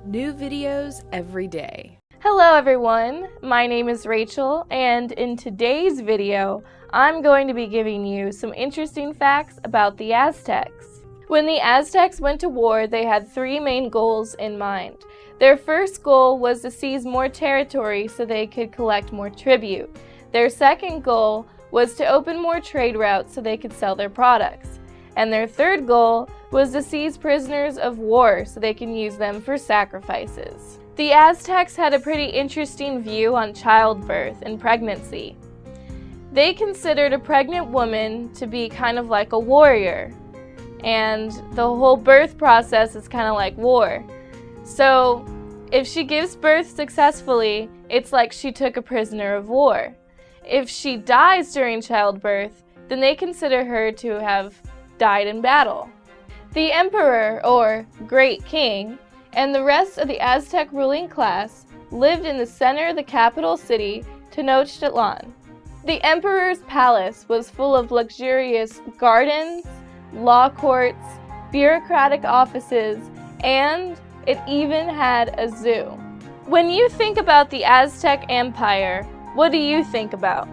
New videos every day. Hello everyone, my name is Rachel, and in today's video, I'm going to be giving you some interesting facts about the Aztecs. When the Aztecs went to war, they had three main goals in mind. Their first goal was to seize more territory so they could collect more tribute. Their second goal was to open more trade routes so they could sell their products. And their third goal was to seize prisoners of war so they can use them for sacrifices. The Aztecs had a pretty interesting view on childbirth and pregnancy. They considered a pregnant woman to be kind of like a warrior, and the whole birth process is kind of like war. So if she gives birth successfully, it's like she took a prisoner of war. If she dies during childbirth, then they consider her to have died in battle. The emperor, or great king, and the rest of the Aztec ruling class lived in the center of the capital city, Tenochtitlan. The emperor's palace was full of luxurious gardens, law courts, bureaucratic offices, and it even had a zoo. When you think about the Aztec Empire, what do you think about?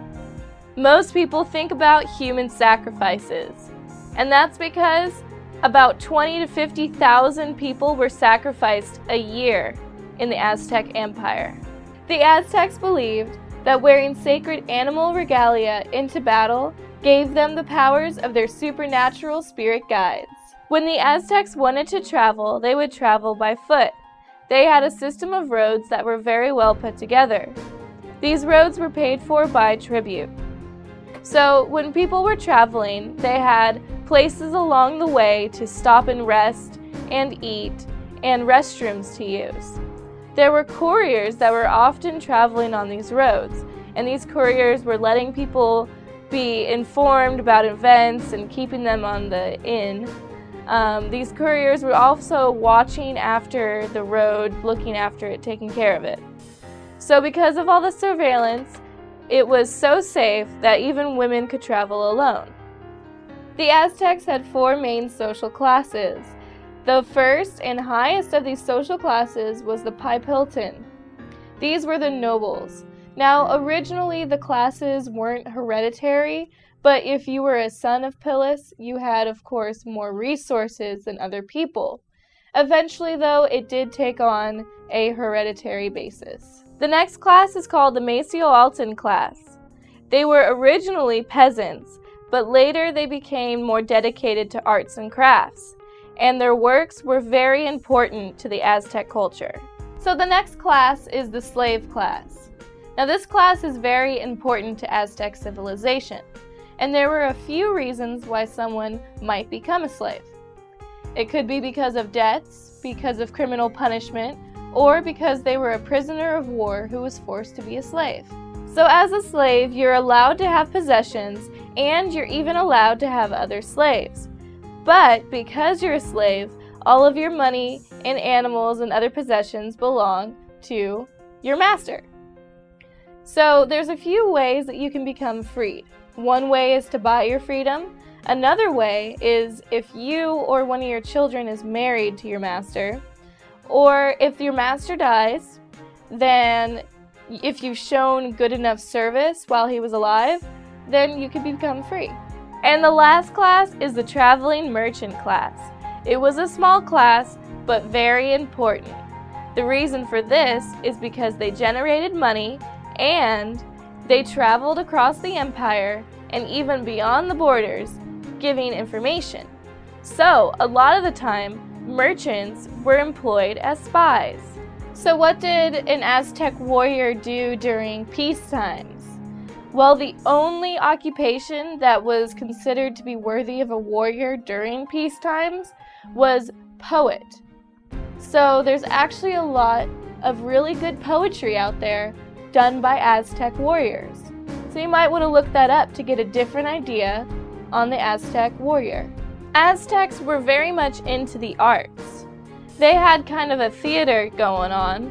Most people think about human sacrifices, and that's because about 20 to 50,000 people were sacrificed a year in the Aztec Empire. The Aztecs believed that wearing sacred animal regalia into battle gave them the powers of their supernatural spirit guides. When the Aztecs wanted to travel, they would travel by foot. They had a system of roads that were very well put together. These roads were paid for by tribute. So when people were traveling, they had places along the way to stop and rest and eat, and restrooms to use. There were couriers that were often traveling on these roads, and these couriers were letting people be informed about events and keeping them on the in. These couriers were also watching after the road, looking after it, taking care of it. So because of all the surveillance, it was so safe that even women could travel alone. The Aztecs had four main social classes. The first and highest of these social classes was the Pipiltin. These were the nobles. Now, originally the classes weren't hereditary, but if you were a son of Pilis, you had, of course, more resources than other people. Eventually, though, it did take on a hereditary basis. The next class is called the Maceo-Altan class. They were originally peasants, but later they became more dedicated to arts and crafts, and their works were very important to the Aztec culture. So the next class is the slave class. Now this class is very important to Aztec civilization, and there were a few reasons why someone might become a slave. It could be because of debts, because of criminal punishment, or because they were a prisoner of war who was forced to be a slave. So as a slave, you're allowed to have possessions, and you're even allowed to have other slaves. But because you're a slave, all of your money and animals and other possessions belong to your master. So there's a few ways that you can become freed. One way is to buy your freedom. Another way is if you or one of your children is married to your master, or if your master dies, then if you've shown good enough service while he was alive, then you can become free. And the last class is the traveling merchant class. It was a small class, but very important. The reason for this is because they generated money and they traveled across the empire and even beyond the borders, giving information. So a lot of the time, merchants were employed as spies. So what did an Aztec warrior do during peace times? Well, the only occupation that was considered to be worthy of a warrior during peace times was poet. So there's actually a lot of really good poetry out there done by Aztec warriors. So you might want to look that up to get a different idea on the Aztec warrior. Aztecs were very much into the arts. They had kind of a theater going on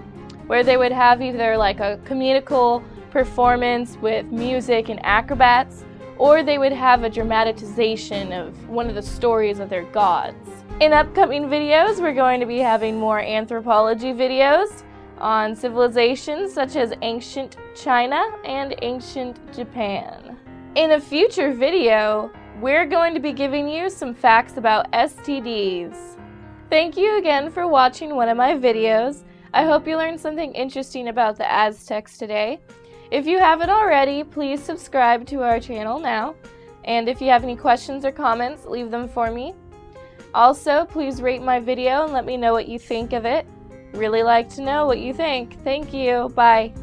where they would have either like a comedical performance with music and acrobats, or they would have a dramatization of one of the stories of their gods. In upcoming videos, we're going to be having more anthropology videos on civilizations such as ancient China and ancient Japan. In a future video, we're going to be giving you some facts about STDs. Thank you again for watching one of my videos. I hope you learned something interesting about the Aztecs today. If you haven't already, please subscribe to our channel now. And if you have any questions or comments, leave them for me. Also, please rate my video and let me know what you think of it. Really like to know what you think. Thank you. Bye.